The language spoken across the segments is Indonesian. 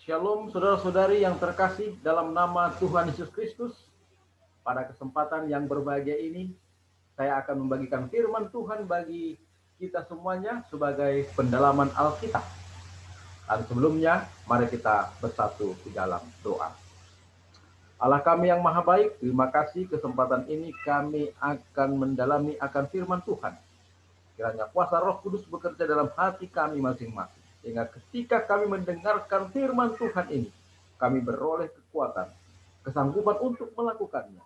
Shalom saudara-saudari yang terkasih dalam nama Tuhan Yesus Kristus. Pada kesempatan yang berbahagia ini, saya akan membagikan firman Tuhan bagi kita semuanya sebagai pendalaman Alkitab. Dan sebelumnya, mari kita bersatu di dalam doa. Allah kami yang maha baik, terima kasih kesempatan ini kami akan mendalami akan firman Tuhan. Kiranya kuasa Roh Kudus bekerja dalam hati kami masing-masing. Sehingga ketika kami mendengarkan firman Tuhan ini, kami beroleh kekuatan, kesanggupan untuk melakukannya.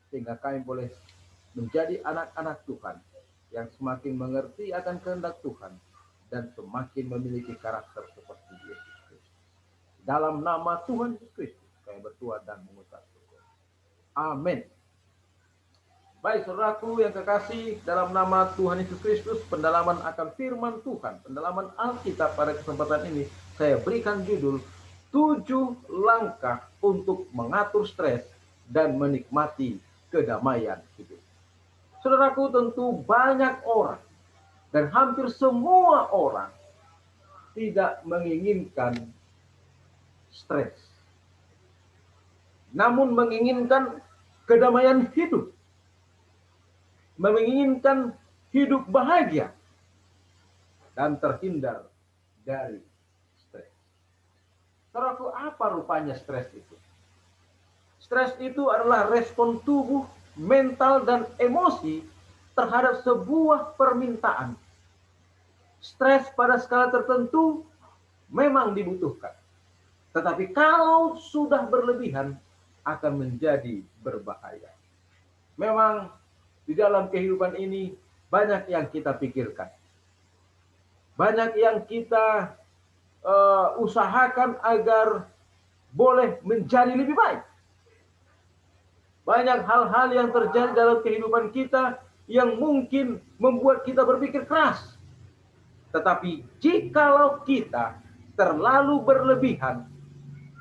Sehingga kami boleh menjadi anak-anak Tuhan yang semakin mengerti akan kehendak Tuhan dan semakin memiliki karakter seperti Yesus Kristus. Dalam nama Tuhan Yesus Kristus, kami berdoa dan mengucap syukur. Amin. Baik, saudaraku yang kekasih, dalam nama Tuhan Yesus Kristus, pendalaman akan firman Tuhan, pendalaman Alkitab pada kesempatan ini, saya berikan judul 7 langkah untuk mengatur stres dan menikmati kedamaian hidup. Saudaraku, tentu banyak orang dan hampir semua orang tidak menginginkan stres, namun menginginkan kedamaian hidup, menginginkan hidup bahagia dan terhindar dari stres. Saudaraku, apa rupanya stres itu? Stres itu adalah respon tubuh, mental, dan emosi terhadap sebuah permintaan. Stres pada skala tertentu memang dibutuhkan. Tetapi kalau sudah berlebihan akan menjadi berbahaya. Memang di dalam kehidupan ini banyak yang kita pikirkan. Banyak yang kita usahakan agar boleh menjadi lebih baik. Banyak hal-hal yang terjadi dalam kehidupan kita yang mungkin membuat kita berpikir keras. Tetapi jikalau kita terlalu berlebihan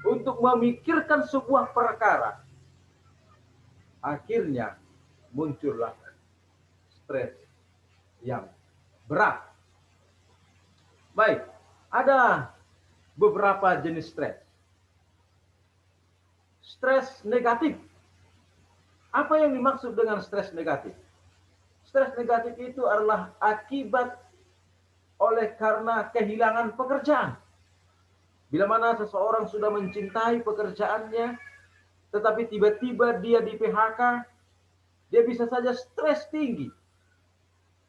untuk memikirkan sebuah perkara, akhirnya muncullah stres yang berat. Baik, ada beberapa jenis stres. Stres negatif. Apa yang dimaksud dengan stres negatif? Stres negatif itu adalah akibat oleh karena kehilangan pekerjaan. Bila mana seseorang sudah mencintai pekerjaannya, tetapi tiba-tiba dia di PHK, dia bisa saja stres tinggi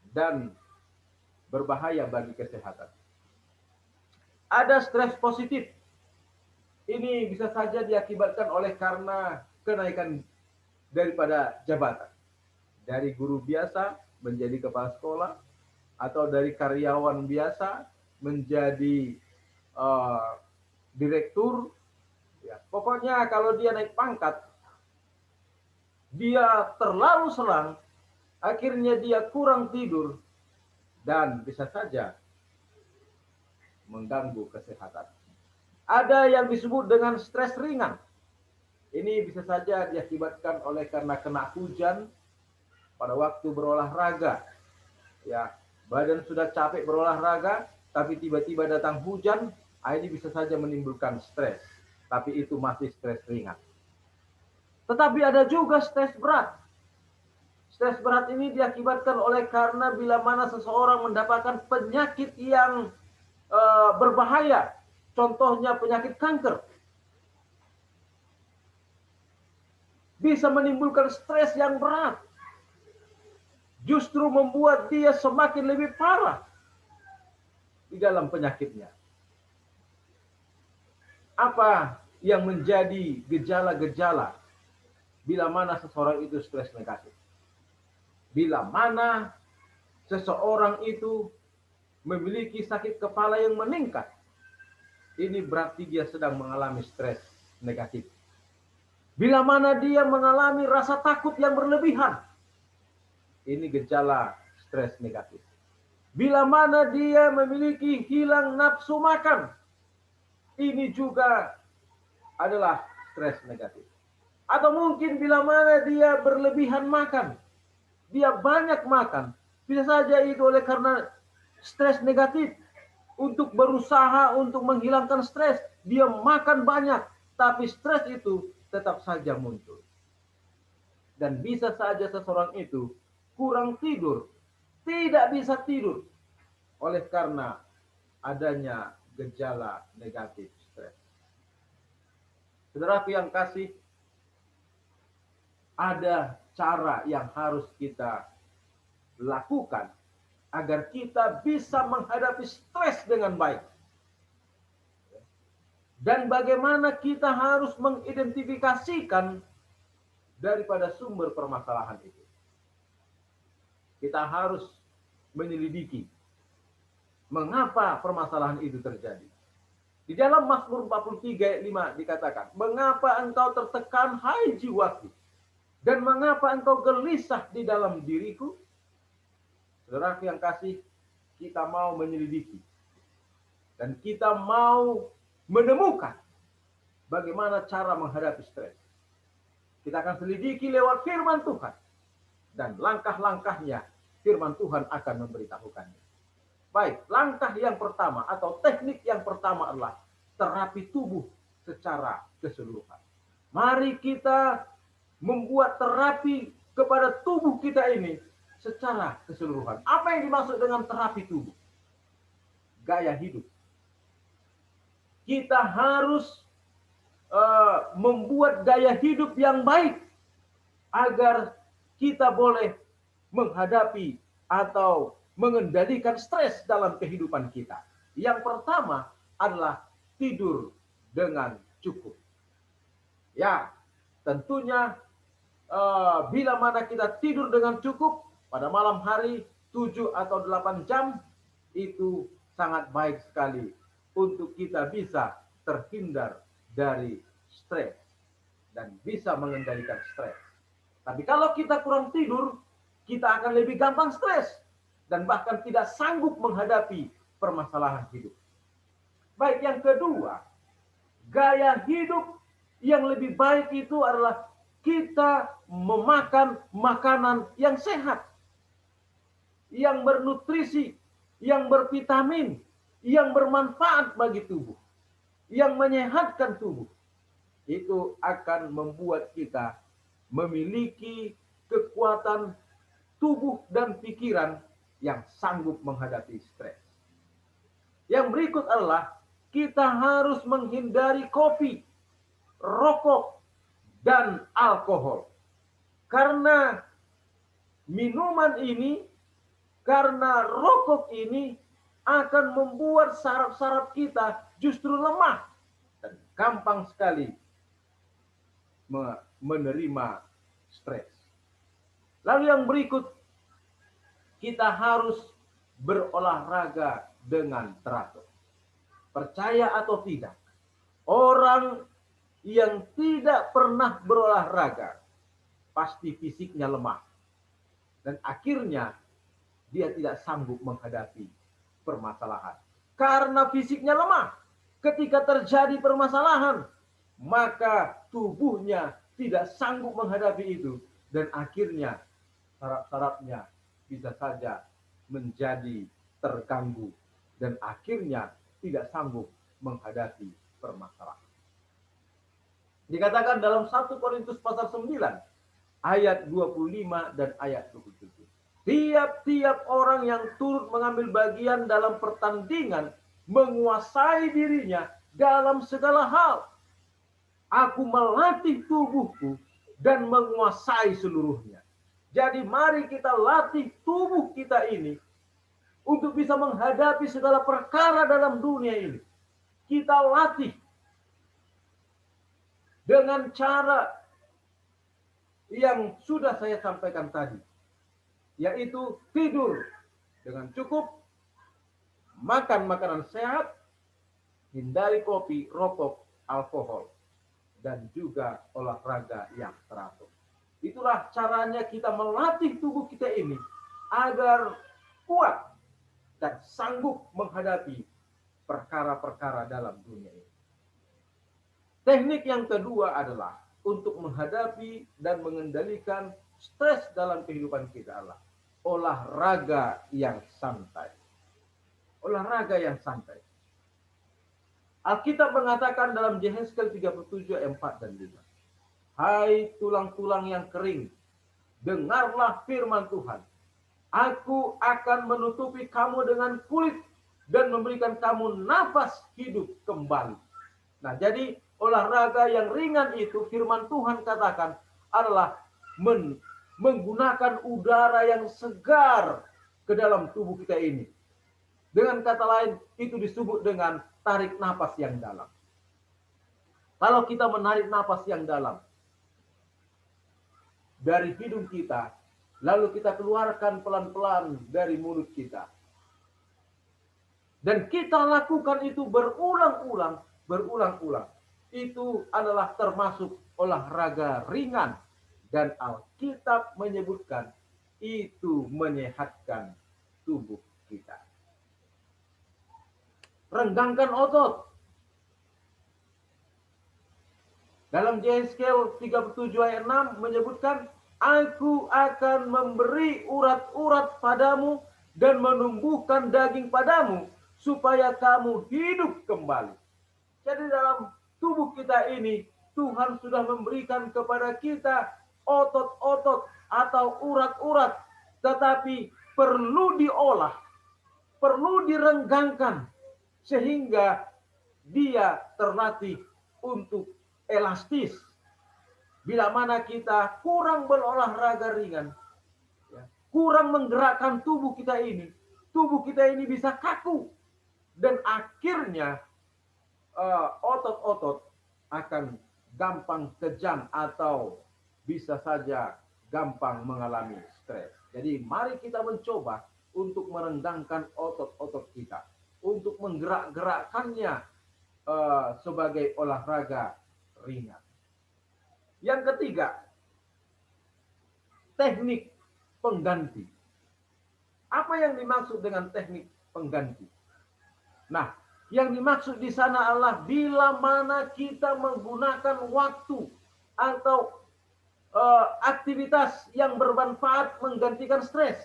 dan berbahaya bagi kesehatan. Ada stres positif. Ini bisa saja diakibatkan oleh karena kenaikan daripada jabatan. Dari guru biasa menjadi kepala sekolah, atau dari karyawan biasa menjadi direktur. Ya, pokoknya kalau dia naik pangkat, dia terlalu senang, akhirnya dia kurang tidur, dan bisa saja mengganggu kesehatan. Ada yang disebut dengan stres ringan. Ini bisa saja diakibatkan oleh karena kena hujan pada waktu berolahraga. Ya, badan sudah capek berolahraga, tapi tiba-tiba datang hujan, ini bisa saja menimbulkan stres. Tapi itu masih stres ringan. Tetapi ada juga stres berat. Stres berat ini diakibatkan oleh karena bila mana seseorang mendapatkan penyakit yang berbahaya. Contohnya penyakit kanker. Bisa menimbulkan stres yang berat. Justru membuat dia semakin lebih parah di dalam penyakitnya. Apa yang menjadi gejala-gejala bila mana seseorang itu stres negatif? Bila mana seseorang itu memiliki sakit kepala yang meningkat, ini berarti dia sedang mengalami stres negatif. Bila mana dia mengalami rasa takut yang berlebihan, ini gejala stres negatif. Bila mana dia memiliki hilang nafsu makan, ini juga adalah stres negatif. Atau mungkin bila mana dia berlebihan makan, dia banyak makan, bisa saja itu oleh karena stres negatif. untuk berusaha untuk menghilangkan stres. Dia makan banyak, tapi stres itu tetap saja muncul. Dan bisa saja seseorang itu kurang tidur, tidak bisa tidur oleh karena adanya gejala negatif stres. Saudaraku yang kasih, ada cara yang harus kita lakukan agar kita bisa menghadapi stres dengan baik. Dan bagaimana kita harus mengidentifikasikan daripada sumber permasalahan itu. Kita harus menyelidiki mengapa permasalahan itu terjadi. Di dalam Mazmur 43 ayat 5 dikatakan, mengapa engkau tertekan hai jiwaku, dan mengapa engkau gelisah di dalam diriku? Saudara yang kasih, kita mau menyelidiki dan kita mau menemukan bagaimana cara menghadapi stres. Kita akan selidiki lewat firman Tuhan, dan langkah-langkahnya firman Tuhan akan memberitahukannya. Baik, langkah yang pertama atau teknik yang pertama adalah terapi tubuh secara keseluruhan. Mari kita membuat terapi kepada tubuh kita ini secara keseluruhan. Apa yang dimaksud dengan terapi tubuh? Gaya hidup. Kita harus membuat gaya hidup yang baik agar kita boleh menghadapi atau mengendalikan stres dalam kehidupan kita. Yang pertama adalah tidur dengan cukup. Ya, tentunya bila mana kita tidur dengan cukup pada malam hari 7 atau 8 jam, itu sangat baik sekali untuk kita bisa terhindar dari stres dan bisa mengendalikan stres. Tapi kalau kita kurang tidur, kita akan lebih gampang stres dan bahkan tidak sanggup menghadapi permasalahan hidup. Baik, yang kedua, gaya hidup yang lebih baik itu adalah kita memakan makanan yang sehat, yang bernutrisi, yang bervitamin, yang bermanfaat bagi tubuh, yang menyehatkan tubuh. Itu akan membuat kita memiliki kekuatan tubuh dan pikiran yang sanggup menghadapi stres. Yang berikut adalah kita harus menghindari kopi, rokok, dan alkohol. Karena minuman ini, karena rokok ini akan membuat saraf-saraf kita justru lemah dan gampang sekali menerima stres. Lalu yang berikut, kita harus berolahraga dengan teratur. Percaya atau tidak, orang yang tidak pernah berolahraga pasti fisiknya lemah dan akhirnya dia tidak sanggup menghadapi permasalahan. Karena fisiknya lemah, ketika terjadi permasalahan, maka tubuhnya tidak sanggup menghadapi itu dan akhirnya saraf-sarafnya bisa saja menjadi terganggu dan akhirnya tidak sanggup menghadapi permasalahan. Dikatakan dalam 1 Korintus pasal 9 ayat 25 dan ayat 27. Tiap-tiap orang yang turut mengambil bagian dalam pertandingan menguasai dirinya dalam segala hal. Aku melatih tubuhku dan menguasai seluruhnya. Jadi mari kita latih tubuh kita ini untuk bisa menghadapi segala perkara dalam dunia ini. Kita latih dengan cara yang sudah saya sampaikan tadi, yaitu tidur dengan cukup, makan makanan sehat, hindari kopi, rokok, alkohol, dan juga olahraga yang teratur. Itulah caranya kita melatih tubuh kita ini agar kuat dan sanggup menghadapi perkara-perkara dalam dunia ini. Teknik yang kedua adalah untuk menghadapi dan mengendalikan stres dalam kehidupan kita adalah olahraga yang santai. olahraga yang santai. Alkitab mengatakan dalam Yehezkiel 37 ayat 4 dan 5. Hai tulang-tulang yang kering, dengarlah firman Tuhan. Aku akan menutupi kamu dengan kulit dan memberikan kamu nafas hidup kembali. Nah, jadi olahraga yang ringan itu firman Tuhan katakan adalah menggunakan udara yang segar ke dalam tubuh kita ini. Dengan kata lain, itu disebut dengan tarik napas yang dalam. Kalau kita menarik napas yang dalam dari hidung kita, lalu kita keluarkan pelan-pelan dari mulut kita. Dan kita lakukan itu berulang-ulang. Itu adalah termasuk olahraga ringan. Dan Alkitab menyebutkan itu menyehatkan tubuh kita. Renggangkan otot. Dalam Yehezkiel 37 ayat 6 menyebutkan, Aku akan memberi urat-urat padamu dan menumbuhkan daging padamu supaya kamu hidup kembali. Jadi dalam tubuh kita ini, Tuhan sudah memberikan kepada kita otot-otot atau urat-urat, tetapi perlu diolah, perlu direnggangkan, sehingga dia terlatih untuk elastis. Bila mana kita kurang berolahraga ringan, kurang menggerakkan tubuh kita ini bisa kaku. Dan akhirnya otot-otot akan gampang kejang atau bisa saja gampang mengalami stres. Jadi mari kita mencoba untuk merenggangkan otot-otot kita, untuk menggerak-gerakkannya sebagai olahraga ringan. Yang ketiga, teknik pengganti. Apa yang dimaksud dengan teknik pengganti? Nah, yang dimaksud di sana adalah bila mana kita menggunakan waktu atau aktivitas yang bermanfaat menggantikan stres.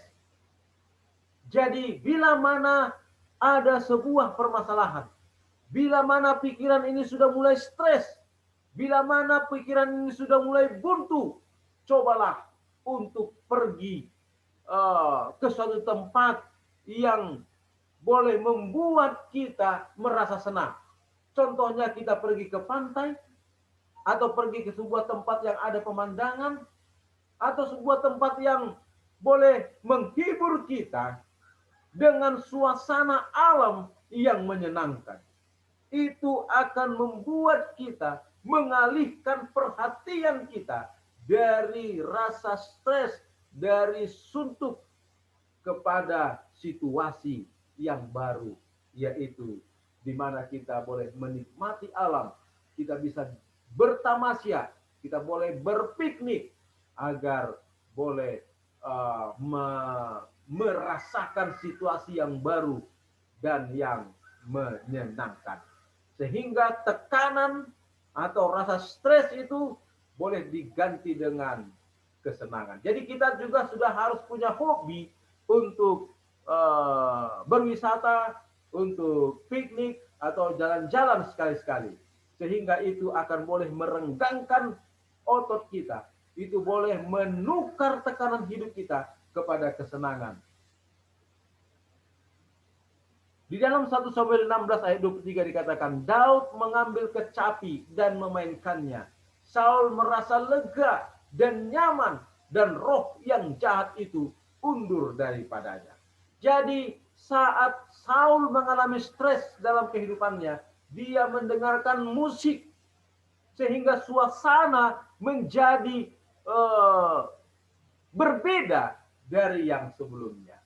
Jadi, bila mana ada sebuah permasalahan, bila mana pikiran ini sudah mulai stres, bila mana pikiran ini sudah mulai buntu, cobalah untuk pergi ke suatu tempat yang boleh membuat kita merasa senang. Contohnya kita pergi ke pantai, atau pergi ke sebuah tempat yang ada pemandangan, atau sebuah tempat yang boleh menghibur kita dengan suasana alam yang menyenangkan. Itu akan membuat kita mengalihkan perhatian kita dari rasa stres, dari suntuk kepada situasi yang baru, yaitu di mana kita boleh menikmati alam, kita bisa bertamasya, kita boleh berpiknik agar boleh merasakan situasi yang baru dan yang menyenangkan. Sehingga tekanan atau rasa stres itu boleh diganti dengan kesenangan. Jadi kita juga sudah harus punya hobi untuk berwisata, untuk piknik atau jalan-jalan sekali-sekali. Sehingga itu akan boleh merenggangkan otot kita. Itu boleh menukar tekanan hidup kita kepada kesenangan. Di dalam 1 Samuel 16 ayat 23 dikatakan, Daud mengambil kecapi dan memainkannya. Saul merasa lega dan nyaman, dan roh yang jahat itu undur daripadanya. Jadi saat Saul mengalami stres dalam kehidupannya, dia mendengarkan musik, sehingga suasana menjadi berbeda dari yang sebelumnya.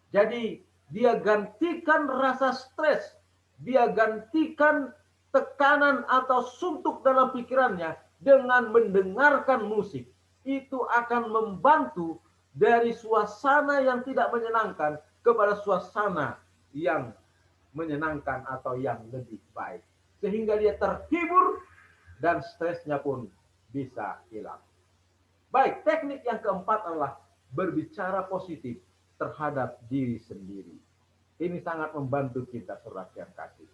Jadi dia gantikan rasa stres, dia gantikan tekanan atau suntuk dalam pikirannya dengan mendengarkan musik. Itu akan membantu dari suasana yang tidak menyenangkan kepada suasana yang menyenangkan atau yang lebih baik. Sehingga dia terhibur dan stresnya pun bisa hilang. Baik, teknik yang keempat adalah berbicara positif terhadap diri sendiri. Ini sangat membantu kita, saudara yang kasih.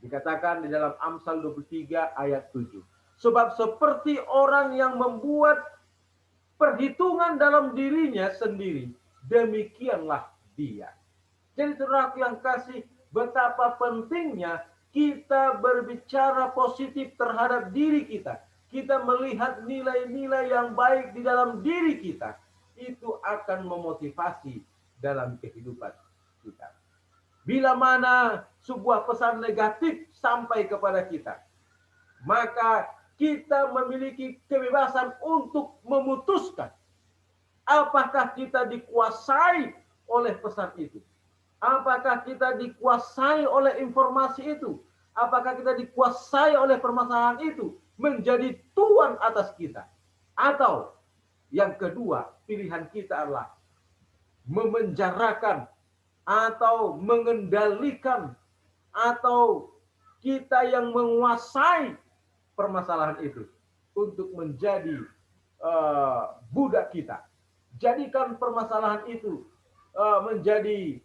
Dikatakan di dalam Amsal 23 ayat 7. Sebab seperti orang yang membuat perhitungan dalam dirinya sendiri, demikianlah dia. Jadi saudara yang kasih, betapa pentingnya kita berbicara positif terhadap diri kita. Kita melihat nilai-nilai yang baik di dalam diri kita. Itu akan memotivasi dalam kehidupan kita. Bila mana sebuah pesan negatif sampai kepada kita, maka kita memiliki kebebasan untuk memutuskan apakah kita dikuasai oleh pesan itu. Apakah kita dikuasai oleh informasi itu? Apakah kita dikuasai oleh permasalahan itu menjadi tuan atas kita? Atau yang kedua, pilihan kita adalah memenjarakan atau mengendalikan atau kita yang menguasai permasalahan itu untuk menjadi budak kita. Jadikan permasalahan itu menjadi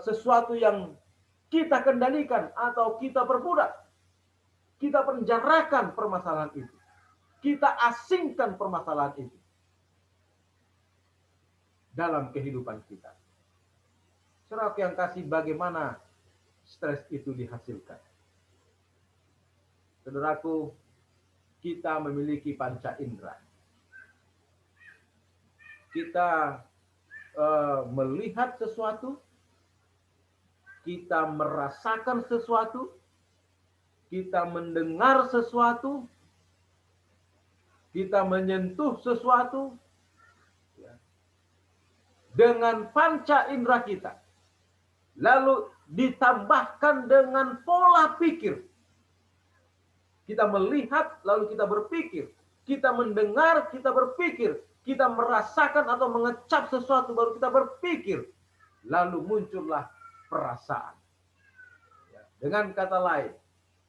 sesuatu yang kita kendalikan atau kita perbudak. Kita penjarakan permasalahan itu. Kita asingkan permasalahan itu dalam kehidupan kita. Saudara yang kasih, bagaimana stres itu dihasilkan? Saudaraku, kita memiliki panca indera. Kita melihat sesuatu, kita merasakan sesuatu, kita mendengar sesuatu, kita menyentuh sesuatu, ya, dengan panca indera kita. Lalu ditambahkan dengan pola pikir. Kita melihat, lalu kita berpikir. Kita mendengar, kita berpikir. Kita merasakan atau mengecap sesuatu, baru kita berpikir. Lalu muncullah perasaan. Dengan kata lain,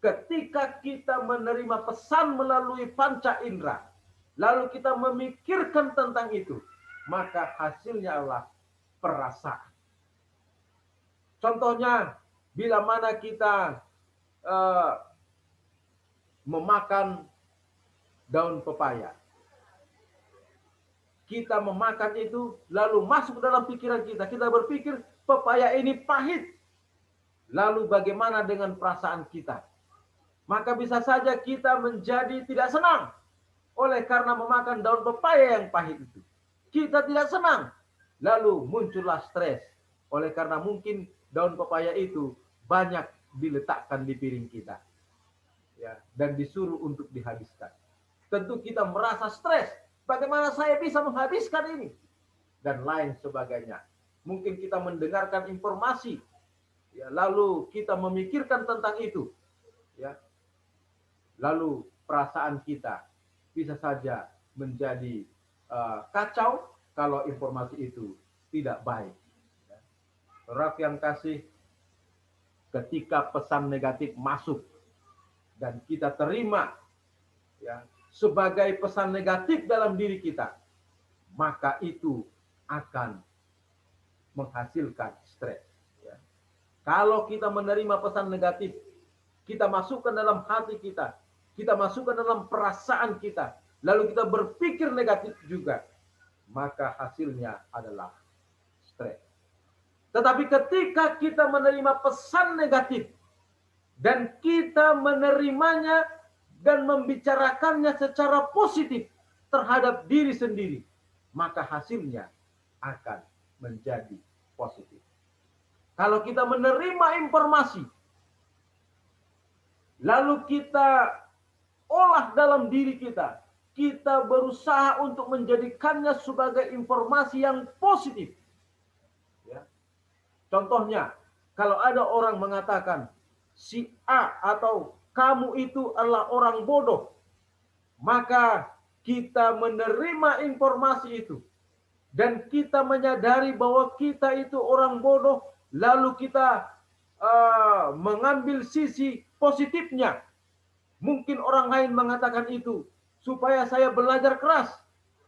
ketika kita menerima pesan melalui panca indera, lalu kita memikirkan tentang itu, maka hasilnya adalah perasaan. Contohnya, bila mana kita memakan daun pepaya. Kita memakan itu, lalu masuk dalam pikiran kita. Kita berpikir, pepaya ini pahit. Lalu bagaimana dengan perasaan kita? Maka bisa saja kita menjadi tidak senang oleh karena memakan daun pepaya yang pahit itu. Kita tidak senang. Lalu muncullah stres oleh karena mungkin daun pepaya itu banyak diletakkan di piring kita. Ya, dan disuruh untuk dihabiskan. Tentu kita merasa stres. Bagaimana saya bisa menghabiskan ini? Dan lain sebagainya. Mungkin kita mendengarkan informasi, ya, lalu kita memikirkan tentang itu, ya. Lalu perasaan kita bisa saja menjadi kacau kalau informasi itu tidak baik. Saudara yang kasih, ketika pesan negatif masuk dan kita terima, ya, sebagai pesan negatif dalam diri kita, maka itu akan menghasilkan stres. Ya. Kalau kita menerima pesan negatif, kita masukkan dalam hati kita, kita masukkan dalam perasaan kita, lalu kita berpikir negatif juga, maka hasilnya adalah stres. Tetapi ketika kita menerima pesan negatif dan kita menerimanya dan membicarakannya secara positif terhadap diri sendiri, maka hasilnya akan menjadi positif. Kalau kita menerima informasi, lalu kita olah dalam diri kita, kita berusaha untuk menjadikannya sebagai informasi yang positif. Ya. Contohnya, kalau ada orang mengatakan, si A atau kamu itu adalah orang bodoh, maka kita menerima informasi itu dan kita menyadari bahwa kita itu orang bodoh, lalu kita mengambil sisi positifnya. Mungkin orang lain mengatakan itu supaya saya belajar keras.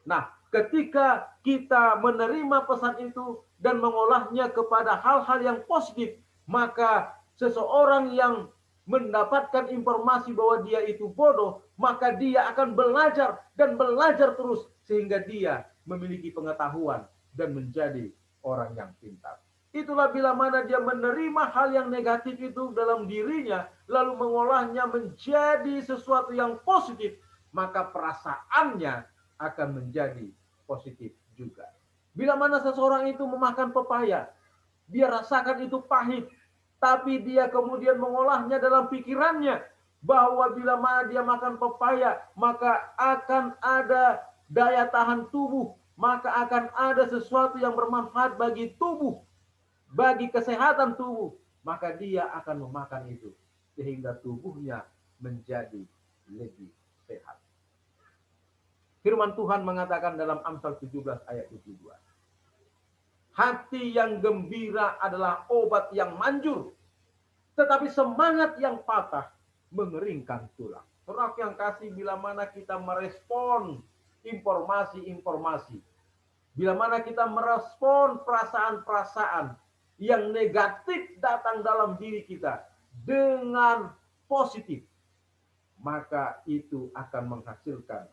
Nah, Ketika kita menerima pesan itu dan mengolahnya kepada hal-hal yang positif, maka seseorang yang mendapatkan informasi bahwa dia itu bodoh, maka dia akan belajar dan belajar terus sehingga dia memiliki pengetahuan dan menjadi orang yang pintar. Itulah bila mana dia menerima hal yang negatif itu dalam dirinya, lalu mengolahnya menjadi sesuatu yang positif, maka perasaannya akan menjadi positif juga. Bila mana seseorang itu memakan pepaya, dia rasakan itu pahit, tapi dia kemudian mengolahnya dalam pikirannya bahwa bila mana dia makan pepaya, maka akan ada daya tahan tubuh, maka akan ada sesuatu yang bermanfaat bagi tubuh, bagi kesehatan tubuh, maka dia akan memakan itu sehingga tubuhnya menjadi lebih sehat. Firman Tuhan mengatakan dalam Amsal 17 ayat 72. Hati yang gembira adalah obat yang manjur, tetapi semangat yang patah mengeringkan tulang. Saudara yang kasih, bila mana kita merespon informasi-informasi, bila mana kita merespon perasaan-perasaan yang negatif datang dalam diri kita dengan positif, maka itu akan menghasilkan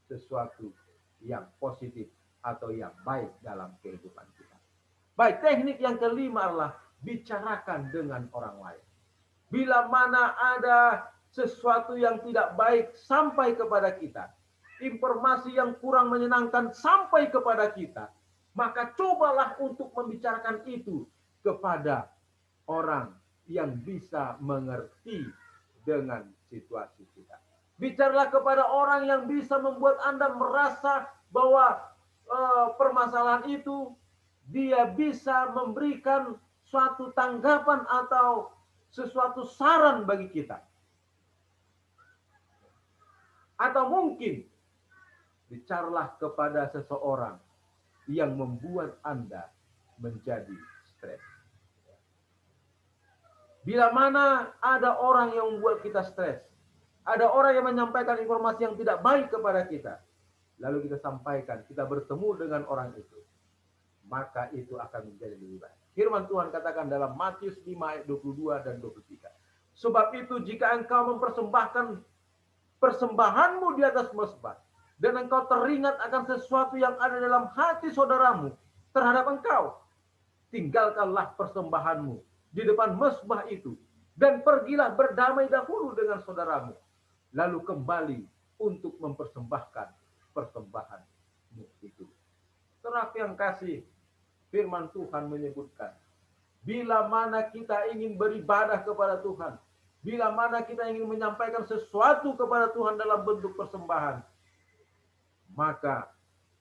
sesuatu yang positif atau yang baik dalam kehidupan kita. Baik, teknik yang kelima adalah bicarakan dengan orang lain. Bila mana ada sesuatu yang tidak baik sampai kepada kita, informasi yang kurang menyenangkan sampai kepada kita, maka cobalah untuk membicarakan itu kepada orang yang bisa mengerti dengan situasi kita. Bicaralah kepada orang yang bisa membuat Anda merasa bahwa permasalahan itu dia bisa memberikan suatu tanggapan atau sesuatu saran bagi kita. Atau mungkin bicaralah kepada seseorang yang membuat Anda menjadi stres. Bila mana ada orang yang membuat kita stres, ada orang yang menyampaikan informasi yang tidak baik kepada kita, lalu kita sampaikan, kita bertemu dengan orang itu, maka itu akan menjadi lebih baik. Firman Tuhan katakan dalam Matius 5 ayat 22 dan 23. Sebab itu jika engkau mempersembahkan persembahanmu di atas mezbah, dan engkau teringat akan sesuatu yang ada dalam hati saudaramu terhadap engkau, tinggalkanlah persembahanmu di depan mezbah itu, dan pergilah berdamai dahulu dengan saudaramu, lalu kembali untuk mempersembahkan persembahanmu itu. Saudara yang kasih, firman Tuhan menyebutkan, bila mana kita ingin beribadah kepada Tuhan, bila mana kita ingin menyampaikan sesuatu kepada Tuhan dalam bentuk persembahan, maka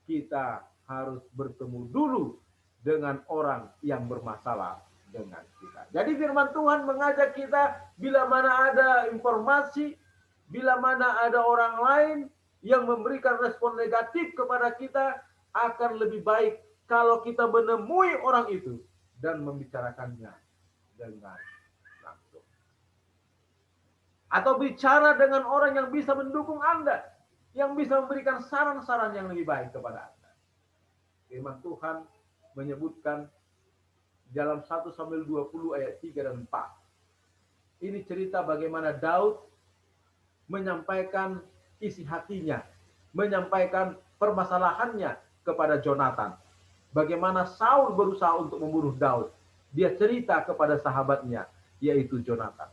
kita harus bertemu dulu dengan orang yang bermasalah dengan kita. Jadi firman Tuhan mengajak kita, bila mana ada informasi, bila mana ada orang lain yang memberikan respon negatif kepada kita, akan lebih baik kalau kita menemui orang itu dan membicarakannya dengan langsung. Atau bicara dengan orang yang bisa mendukung Anda, yang bisa memberikan saran-saran yang lebih baik kepada Anda. Firman Tuhan menyebutkan dalam 1 Samuel 20 ayat 3 dan 4. Ini cerita bagaimana Daud menyampaikan isi hatinya, menyampaikan permasalahannya kepada Jonathan. Bagaimana Saul berusaha untuk membunuh Daud. Dia cerita kepada sahabatnya, yaitu Jonathan.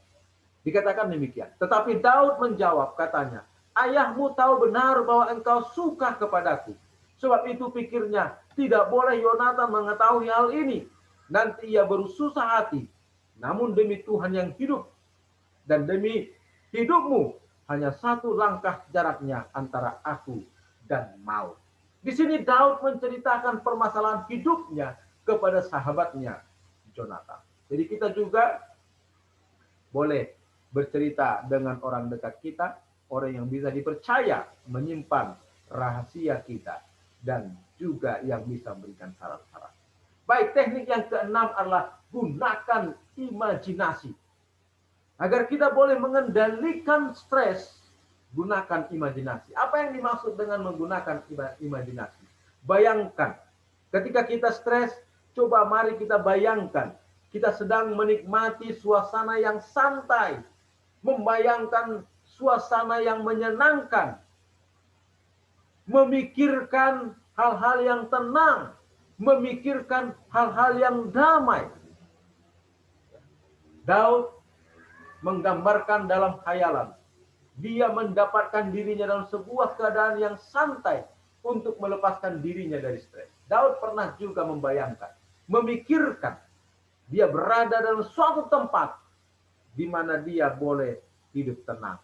Dikatakan demikian. Tetapi Daud menjawab, katanya, ayahmu tahu benar bahwa engkau suka kepadaku. Sebab itu pikirnya, tidak boleh Yonatan mengetahui hal ini. Nanti ia bersusah hati. Namun demi Tuhan yang hidup dan demi hidupmu, hanya satu langkah jaraknya antara aku dan maut. Di sini Daud menceritakan permasalahan hidupnya kepada sahabatnya Jonathan. Jadi kita juga boleh bercerita dengan orang dekat kita, orang yang bisa dipercaya menyimpan rahasia kita, dan juga yang bisa memberikan saran-saran. Baik, teknik yang keenam adalah gunakan imajinasi. Agar kita boleh mengendalikan stres, gunakan imajinasi. Apa yang dimaksud dengan menggunakan imajinasi? Bayangkan, ketika kita stres, coba mari kita bayangkan, kita sedang menikmati suasana yang santai, membayangkan suasana yang menyenangkan, memikirkan hal-hal yang tenang, memikirkan hal-hal yang damai. Daud menggambarkan dalam khayalan, dia mendapatkan dirinya dalam sebuah keadaan yang santai untuk melepaskan dirinya dari stres. Daud pernah juga membayangkan, memikirkan, dia berada dalam suatu tempat di mana dia boleh hidup tenang.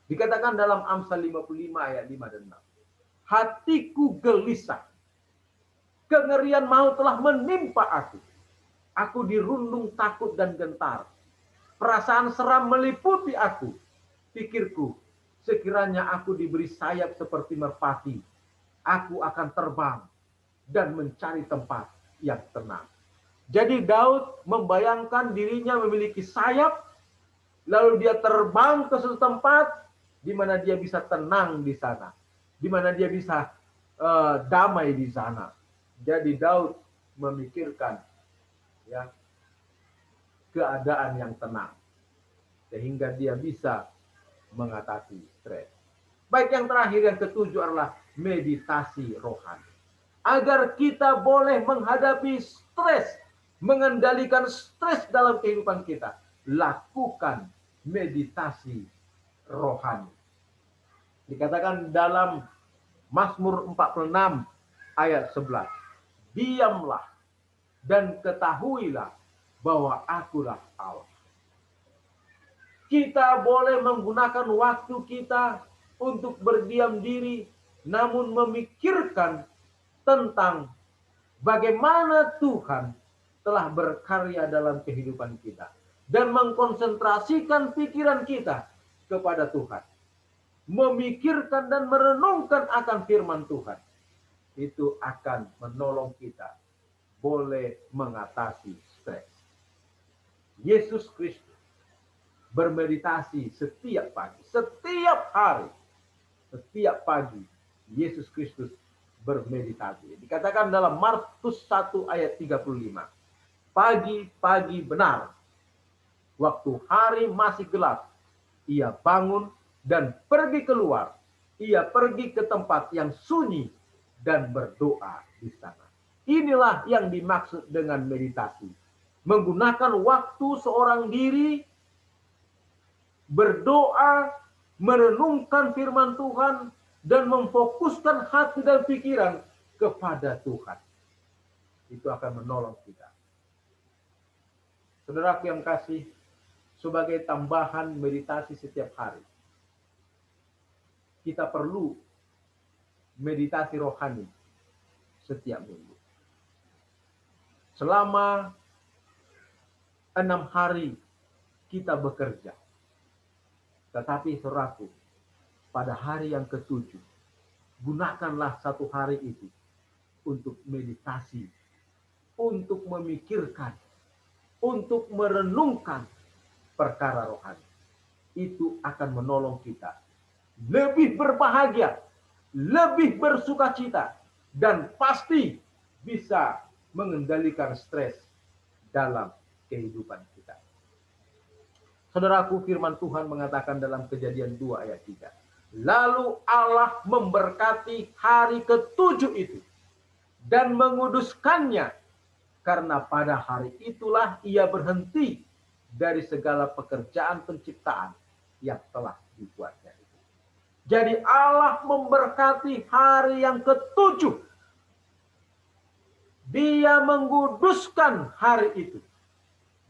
Dikatakan dalam Amsal 55 ayat 5 dan 6. Hatiku gelisah, kengerian maut telah menimpa aku. Aku dirundung takut dan gentar. Perasaan seram meliputi aku. Pikirku, sekiranya aku diberi sayap seperti merpati, aku akan terbang dan mencari tempat yang tenang. Jadi Daud membayangkan dirinya memiliki sayap, lalu dia terbang ke suatu tempat di mana dia bisa tenang di sana, di mana dia bisa damai di sana. Jadi Daud memikirkan ya keadaan yang tenang sehingga dia bisa mengatasi stres. Baik, yang terakhir, yang ketujuh adalah meditasi rohani. Agar kita boleh menghadapi stres, mengendalikan stres dalam kehidupan kita, lakukan meditasi rohani. Dikatakan dalam Mazmur 46 ayat 11, diamlah dan ketahuilah bahwa akulah Allah. Kita boleh menggunakan waktu kita untuk berdiam diri, namun memikirkan tentang bagaimana Tuhan telah berkarya dalam kehidupan kita. Dan mengkonsentrasikan pikiran kita kepada Tuhan. Memikirkan dan merenungkan akan firman Tuhan. Itu akan menolong kita boleh mengatasi stres. Yesus Kristus bermeditasi setiap pagi, setiap hari, setiap pagi Yesus Kristus bermeditasi. Dikatakan dalam Markus 1 ayat 35, pagi-pagi benar, waktu hari masih gelap, ia bangun dan pergi keluar. Ia pergi ke tempat yang sunyi dan berdoa di sana. Inilah yang dimaksud dengan meditasi. Menggunakan waktu seorang diri berdoa, merenungkan firman Tuhan, dan memfokuskan hati dan pikiran kepada Tuhan. Itu akan menolong kita. Saudaraku yang kasih, sebagai tambahan meditasi setiap hari, kita perlu meditasi rohani setiap minggu. Selama 6 hari kita bekerja. Tetapi saudaraku, pada hari yang ketujuh, gunakanlah satu hari itu untuk meditasi, untuk memikirkan, untuk merenungkan perkara rohani. Itu akan menolong kita lebih berbahagia, lebih bersukacita, dan pasti bisa mengendalikan stres dalam kehidupan kita. Saudaraku, firman Tuhan mengatakan dalam Kejadian 2 ayat 3. Lalu Allah memberkati hari ketujuh itu dan menguduskannya, karena pada hari itulah ia berhenti dari segala pekerjaan penciptaan yang telah dibuatnya. Jadi Allah memberkati hari yang ketujuh. Dia menguduskan hari itu.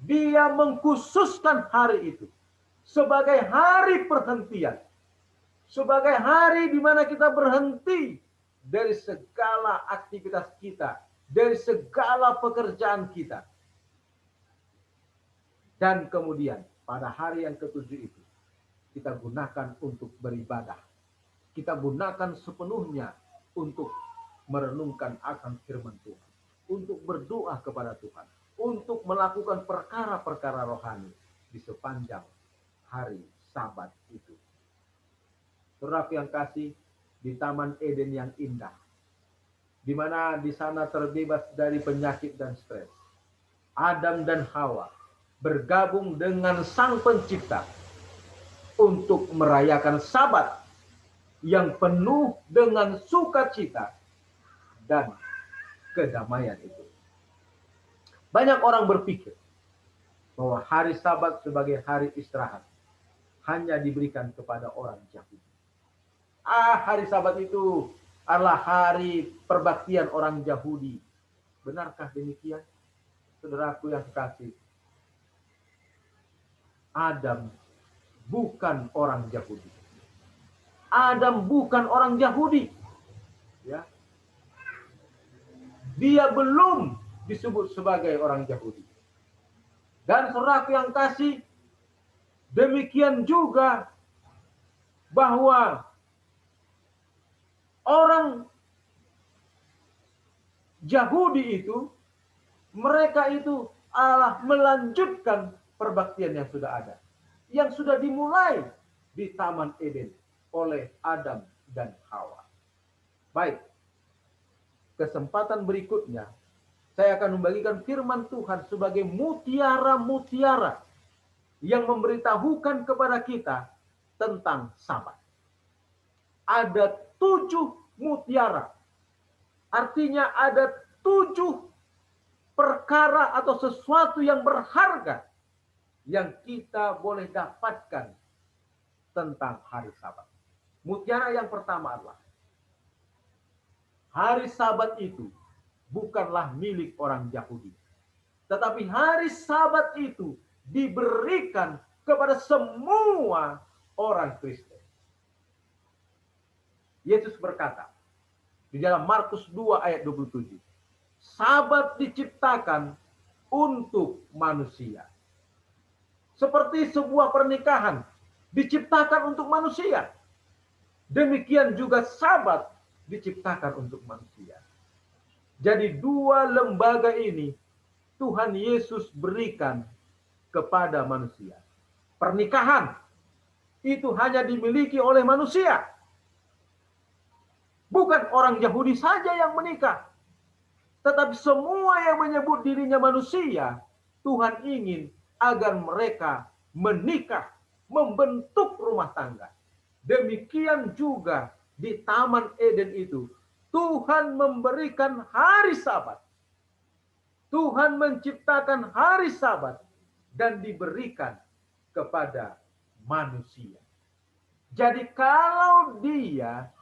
Dia mengkhususkan hari itu sebagai hari perhentian. Sebagai hari di mana kita berhenti dari segala aktivitas kita, dari segala pekerjaan kita. Dan kemudian pada hari yang ketujuh itu, kita gunakan untuk beribadah. Kita gunakan sepenuhnya untuk merenungkan akan firman Tuhan. Untuk berdoa kepada Tuhan. Untuk melakukan perkara-perkara rohani di sepanjang hari Sabat itu. Saudara yang kasih, di Taman Eden yang indah, di mana di sana terbebas dari penyakit dan stres. Adam dan Hawa bergabung dengan Sang Pencipta untuk merayakan Sabat yang penuh dengan sukacita dan kedamaian itu. Banyak orang berpikir bahwa hari Sabat sebagai hari istirahat hanya diberikan kepada orang Yahudi. Hari Sabat itu adalah hari perbaktian orang Yahudi. Benarkah demikian? Saudaraku yang kekasih, Adam bukan orang Yahudi. Adam bukan orang Yahudi. Ya. Dia belum disebut sebagai orang Yahudi. Dan saudaraku yang kasih, demikian juga bahwa orang Yahudi itu, mereka itu adalah melanjutkan perbaktian yang sudah ada. Yang sudah dimulai di Taman Eden oleh Adam dan Hawa. Baik, kesempatan berikutnya, saya akan membagikan firman Tuhan sebagai mutiara-mutiara yang memberitahukan kepada kita tentang Sabat. Ada 7 mutiara. Artinya ada 7 perkara atau sesuatu yang berharga yang kita boleh dapatkan tentang hari Sabat. Mutiara yang pertama adalah hari Sabat itu bukanlah milik orang Yahudi. Tetapi hari Sabat itu diberikan kepada semua orang Kristen. Yesus berkata di dalam Markus 2 ayat 27, Sabat diciptakan untuk manusia. Seperti sebuah pernikahan diciptakan untuk manusia. Demikian juga Sabat diciptakan untuk manusia. Jadi 2 lembaga ini Tuhan Yesus berikan kepada manusia. Pernikahan itu hanya dimiliki oleh manusia. Bukan orang Yahudi saja yang menikah. Tetapi semua yang menyebut dirinya manusia, Tuhan ingin agar mereka menikah, membentuk rumah tangga. Demikian juga di Taman Eden itu, Tuhan memberikan hari Sabat. Tuhan menciptakan hari Sabat dan diberikan kepada manusia. Jadi kalau dia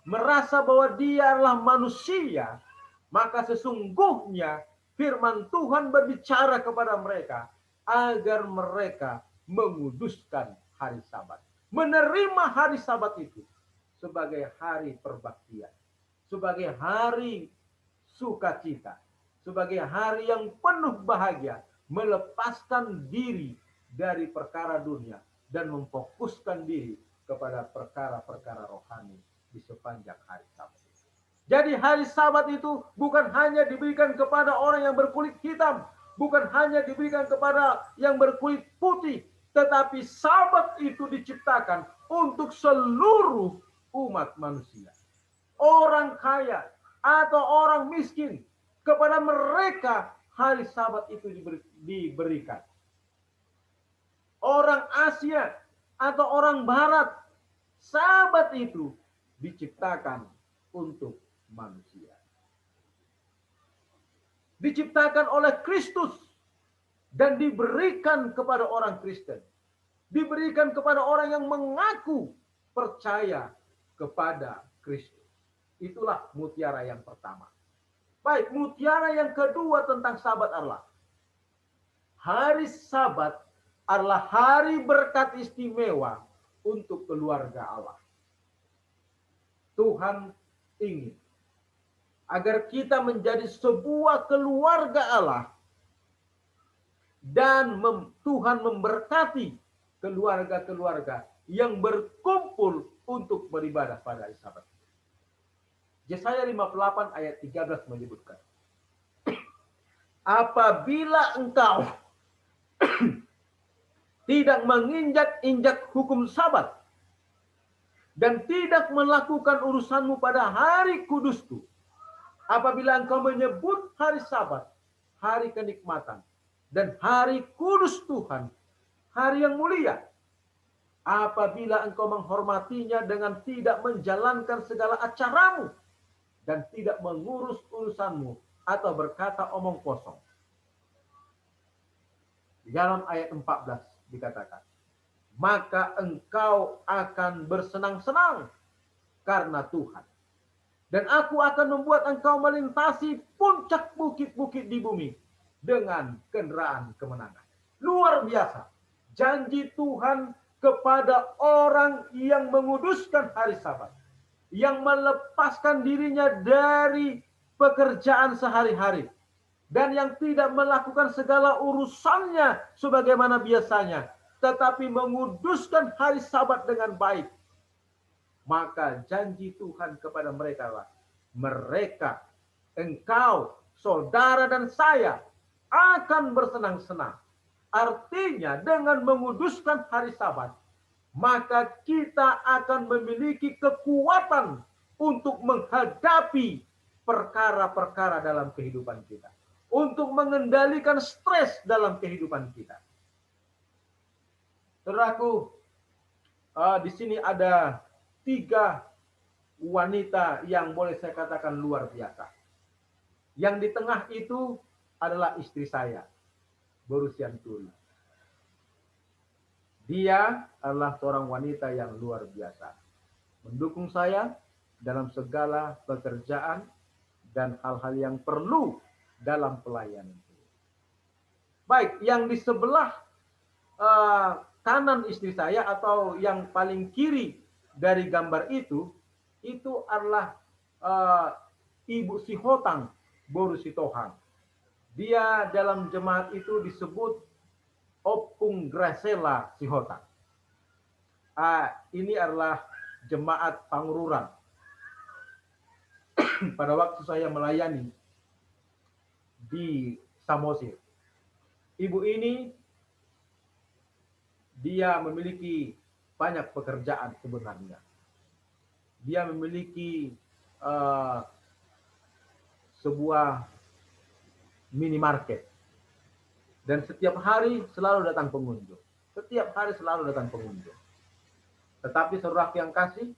merasa bahwa dia adalah manusia, maka sesungguhnya firman Tuhan berbicara kepada mereka agar mereka menguduskan hari Sabat. Menerima hari Sabat itu sebagai hari perbaktian, sebagai hari sukacita, sebagai hari yang penuh bahagia, melepaskan diri dari perkara dunia dan memfokuskan diri kepada perkara-perkara rohani di sepanjang hari Sabat. Jadi hari Sabat itu bukan hanya diberikan kepada orang yang berkulit hitam, bukan hanya diberikan kepada yang berkulit putih, tetapi Sabat itu diciptakan untuk seluruh umat manusia. Orang kaya atau orang miskin, kepada mereka hari Sabat itu diberikan. Orang Asia atau orang Barat, Sabat itu diciptakan untuk manusia. Diciptakan oleh Kristus dan diberikan kepada orang Kristen. Diberikan kepada orang yang mengaku percaya kepada Kristus. Itulah mutiara yang pertama. Baik, mutiara yang kedua tentang Sabat adalah hari Sabat adalah hari berkat istimewa untuk keluarga Allah. Tuhan ingin agar kita menjadi sebuah keluarga Allah dan Tuhan memberkati keluarga-keluarga yang berkumpul untuk beribadah pada hari Sabat. Yesaya 58 ayat 13 menyebutkan, apabila engkau tidak menginjak-injak hukum Sabat dan tidak melakukan urusanmu pada hari kudusku, Apabila engkau menyebut hari Sabat, hari kenikmatan, dan hari kudus Tuhan, hari yang mulia, apabila engkau menghormatinya dengan tidak menjalankan segala acaramu, dan tidak mengurus urusanmu, atau berkata omong kosong. Di dalam ayat 14 dikatakan, maka engkau akan bersenang-senang karena Tuhan. Dan aku akan membuat engkau melintasi puncak bukit-bukit di bumi dengan kendaraan kemenangan. Luar biasa. Janji Tuhan kepada orang yang menguduskan hari Sabat. Yang melepaskan dirinya dari pekerjaan sehari-hari. Dan yang tidak melakukan segala urusannya sebagaimana biasanya. Tetapi menguduskan hari Sabat dengan baik. Maka janji Tuhan kepada mereka lah, mereka, engkau, saudara dan saya akan bersenang-senang. Artinya dengan menguduskan hari Sabat, maka kita akan memiliki kekuatan untuk menghadapi perkara-perkara dalam kehidupan kita. Untuk mengendalikan stres dalam kehidupan kita. Saudaraku, di sini ada 3 wanita yang boleh saya katakan luar biasa. Yang di tengah itu adalah istri saya, Borusian Turi. Dia adalah seorang wanita yang luar biasa. Mendukung saya dalam segala pekerjaan dan hal-hal yang perlu dalam pelayanan. Baik, yang di sebelah kanan istri saya atau yang paling kiri dari gambar itu adalah Ibu Sihotang Borusitohan. Dia dalam jemaat itu disebut Opung Gracela Sihotang. Ini adalah jemaat Pangururan. Pada waktu saya melayani di Samosir. Ibu ini dia memiliki banyak pekerjaan sebenarnya. Dia memiliki sebuah minimarket. Dan setiap hari selalu datang pengunjung. Setiap hari selalu datang pengunjung. Tetapi saudara yang kasih,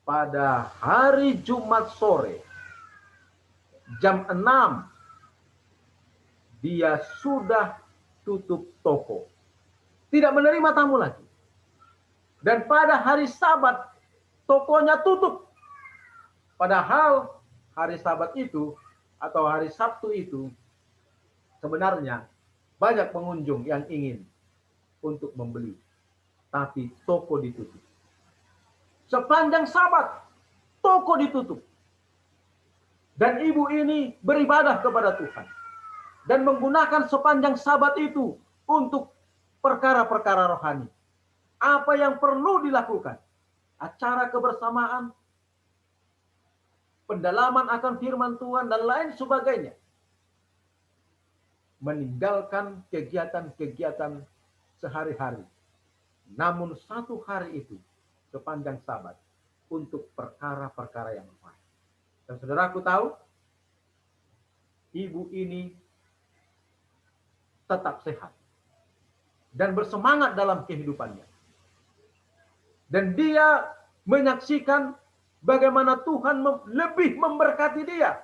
pada hari Jumat sore, jam 6, dia sudah tutup toko. Tidak menerima tamu lagi. Dan pada hari Sabat, tokonya tutup. Padahal hari Sabat itu, atau hari Sabtu itu, sebenarnya banyak pengunjung yang ingin untuk membeli. Tapi toko ditutup. Sepanjang Sabat, toko ditutup. Dan ibu ini beribadah kepada Tuhan. Dan menggunakan sepanjang Sabat itu untuk perkara-perkara rohani. Apa yang perlu dilakukan? Acara kebersamaan, pendalaman akan firman Tuhan, dan lain sebagainya. Meninggalkan kegiatan-kegiatan sehari-hari. Namun satu hari itu, sepanjang Sabat, untuk perkara-perkara yang baik. Dan saudaraku tahu, ibu ini tetap sehat. Dan bersemangat dalam kehidupannya. Dan dia menyaksikan bagaimana Tuhan lebih memberkati dia.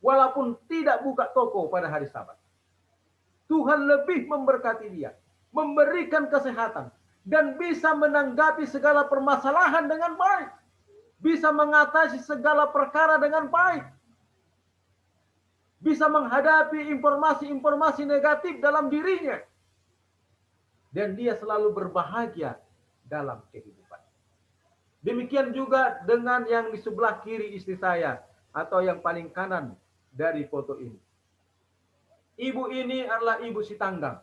Walaupun tidak buka toko pada hari Sabat. Tuhan lebih memberkati dia. Memberikan kesehatan. Dan bisa menanggapi segala permasalahan dengan baik. Bisa mengatasi segala perkara dengan baik. Bisa menghadapi informasi-informasi negatif dalam dirinya. Dan dia selalu berbahagia dalam kehidupan. Demikian juga dengan yang di sebelah kiri istri saya. Atau yang paling kanan dari foto ini. Ibu ini adalah Ibu Sitanggang.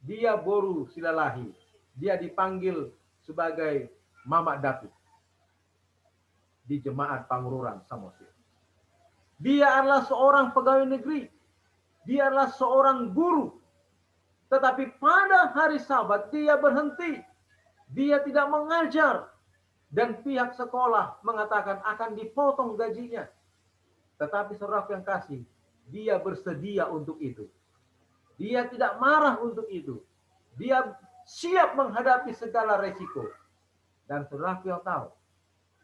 Dia Boru Silalahi. Dia dipanggil sebagai Mama David. Di jemaat Pangururan Samosir. Dia adalah seorang pegawai negeri. Dia adalah seorang guru. Tetapi pada hari Sabat dia berhenti. Dia tidak mengajar. Dan pihak sekolah mengatakan akan dipotong gajinya. Tetapi saudaraku yang kasih, dia bersedia untuk itu. Dia tidak marah untuk itu. Dia siap menghadapi segala resiko. Dan saudaraku yang tahu,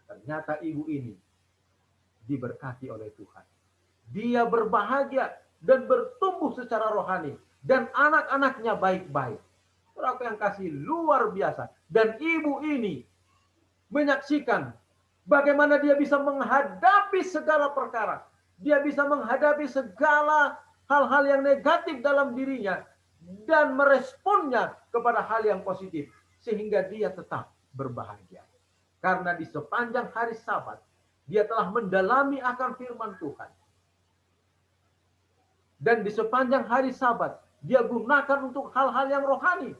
ternyata ibu ini diberkati oleh Tuhan. Dia berbahagia dan bertumbuh secara rohani. Dan anak-anaknya baik-baik. Saudaraku yang kasih, luar biasa. Dan ibu ini menyaksikan bagaimana dia bisa menghadapi segala perkara. Dia bisa menghadapi segala hal-hal yang negatif dalam dirinya dan meresponnya kepada hal yang positif sehingga dia tetap berbahagia. Karena di sepanjang hari Sabat dia telah mendalami akan firman Tuhan. Dan di sepanjang hari Sabat dia gunakan untuk hal-hal yang rohani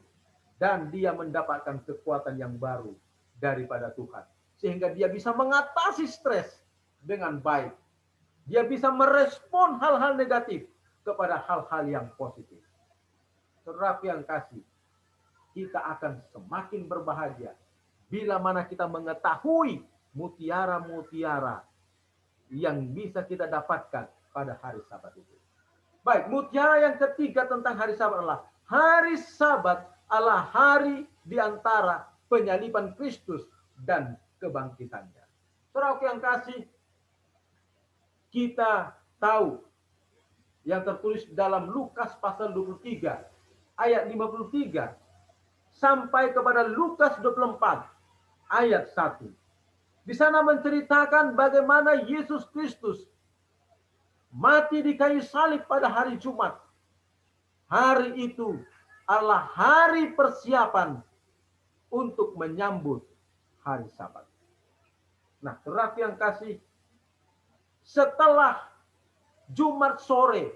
dan dia mendapatkan kekuatan yang baru daripada Tuhan. Sehingga dia bisa mengatasi stres dengan baik. Dia bisa merespon hal-hal negatif kepada hal-hal yang positif. Saudaraku yang kasih, kita akan semakin berbahagia bila mana kita mengetahui mutiara-mutiara yang bisa kita dapatkan pada hari Sabat itu. Baik, mutiara yang ketiga tentang hari Sabat adalah hari Sabat adalah hari di antara penyaliban Kristus dan kebangkitannya. Saudaraku yang kasih, kita tahu yang tertulis dalam Lukas pasal 23 ayat 53 sampai kepada Lukas 24 ayat 1. Di sana menceritakan bagaimana Yesus Kristus mati di kayu salib pada hari Jumat. Hari itu adalah hari persiapan untuk menyambut hari Sabat. Nah, saudaraku yang kasih, setelah Jumat sore,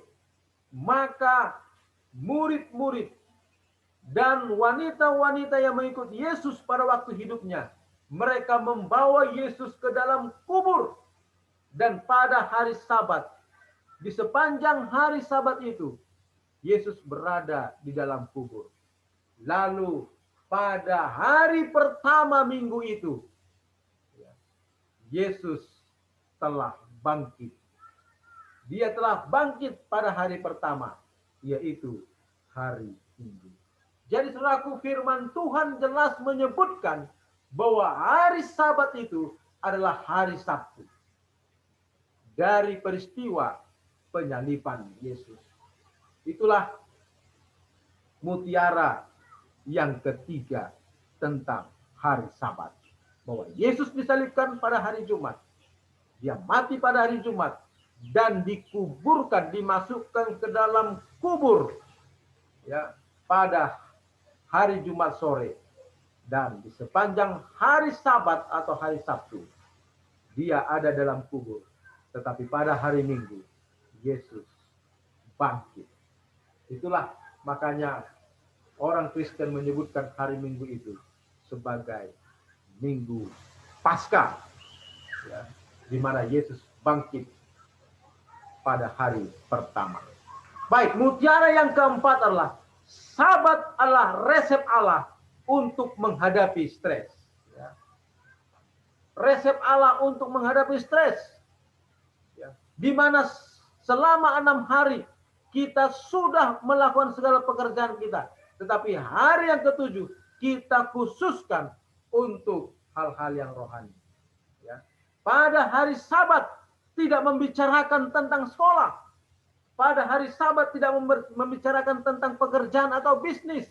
maka murid-murid dan wanita-wanita yang mengikut Yesus pada waktu hidupnya, mereka membawa Yesus ke dalam kubur. Dan pada hari Sabat, di sepanjang hari Sabat itu, Yesus berada di dalam kubur. Lalu pada hari pertama minggu itu, Yesus telah bangkit. Dia telah bangkit pada hari pertama, yaitu hari Minggu. Jadi saudaraku, firman Tuhan jelas menyebutkan bahwa hari Sabat itu adalah hari Sabtu. Dari peristiwa penyaliban Yesus. Itulah mutiara yang ketiga tentang hari Sabat. Bahwa Yesus disalibkan pada hari Jumat. Dia mati pada hari Jumat. Dan dikuburkan, dimasukkan ke dalam kubur. Ya, pada hari Jumat sore. Dan di sepanjang hari Sabat atau hari Sabtu. Dia ada dalam kubur. Tetapi pada hari Minggu, Yesus bangkit. Itulah makanya orang Kristen menyebutkan hari Minggu itu sebagai Minggu Paskah, ya, di mana Yesus bangkit pada hari pertama. Baik, mutiara yang keempat adalah Sabat adalah resep Allah untuk menghadapi stres. Ya. Resep Allah untuk menghadapi stres. Ya. Di mana selama 6 hari kita sudah melakukan segala pekerjaan kita. Tetapi hari yang ketujuh kita khususkan untuk hal-hal yang rohani. Ya. Pada hari Sabat tidak membicarakan tentang sekolah. Pada hari Sabat tidak membicarakan tentang pekerjaan atau bisnis.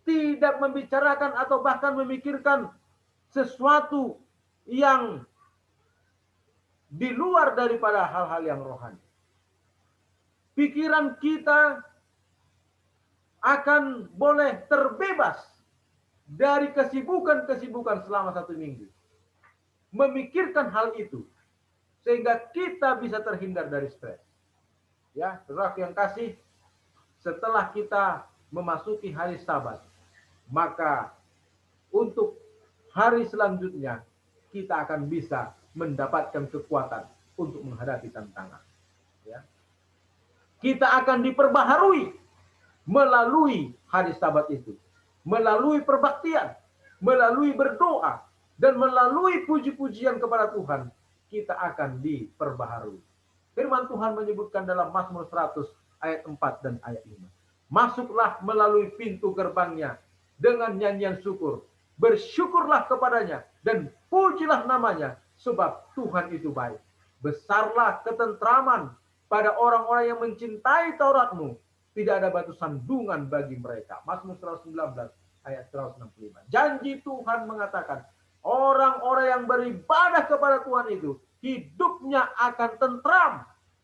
Tidak membicarakan atau bahkan memikirkan sesuatu yang di luar daripada hal-hal yang rohani. Pikiran kita akan boleh terbebas dari kesibukan-kesibukan selama 1 minggu. Memikirkan hal itu. Sehingga kita bisa terhindar dari stres. Ya, saudaraku yang kasih, setelah kita memasuki hari Sabat, maka untuk hari selanjutnya kita akan bisa mendapatkan kekuatan untuk menghadapi tantangan. Ya. Kita akan diperbaharui melalui hari Sabat itu, melalui perbaktian, melalui berdoa, dan melalui puji-pujian kepada Tuhan, kita akan diperbaharui. Firman Tuhan menyebutkan dalam Mazmur 100 ayat 4 dan ayat 5. Masuklah melalui pintu gerbangnya dengan nyanyian syukur. Bersyukurlah kepadanya dan pujilah namanya, sebab Tuhan itu baik. Besarlah ketentraman pada orang-orang yang mencintai Tauratmu. Tidak ada batu sandungan bagi mereka. Mazmur 119 ayat 165. Janji Tuhan mengatakan, orang-orang yang beribadah kepada Tuhan itu hidupnya akan tentram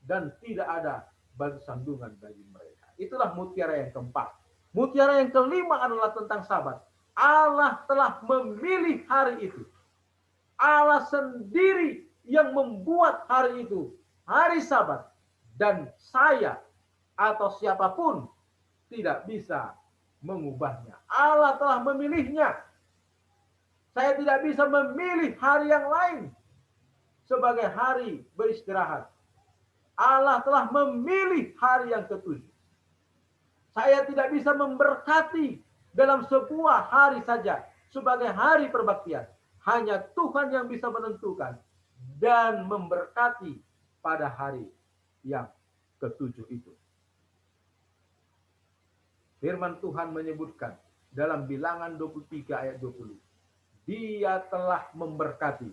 dan tidak ada batu sandungan bagi mereka. Itulah mutiara yang keempat. Mutiara yang kelima adalah tentang Sabat. Allah telah memilih hari itu. Allah sendiri yang membuat hari itu, hari Sabat. Dan saya atau siapapun tidak bisa mengubahnya. Allah telah memilihnya. Saya tidak bisa memilih hari yang lain sebagai hari beristirahat. Allah telah memilih hari yang ketujuh. Saya tidak bisa memberkati dalam sebuah hari saja sebagai hari perbaktian. Hanya Tuhan yang bisa menentukan dan memberkati pada hari yang ketujuh itu. Firman Tuhan menyebutkan dalam Bilangan 23 ayat 20. Dia telah memberkati,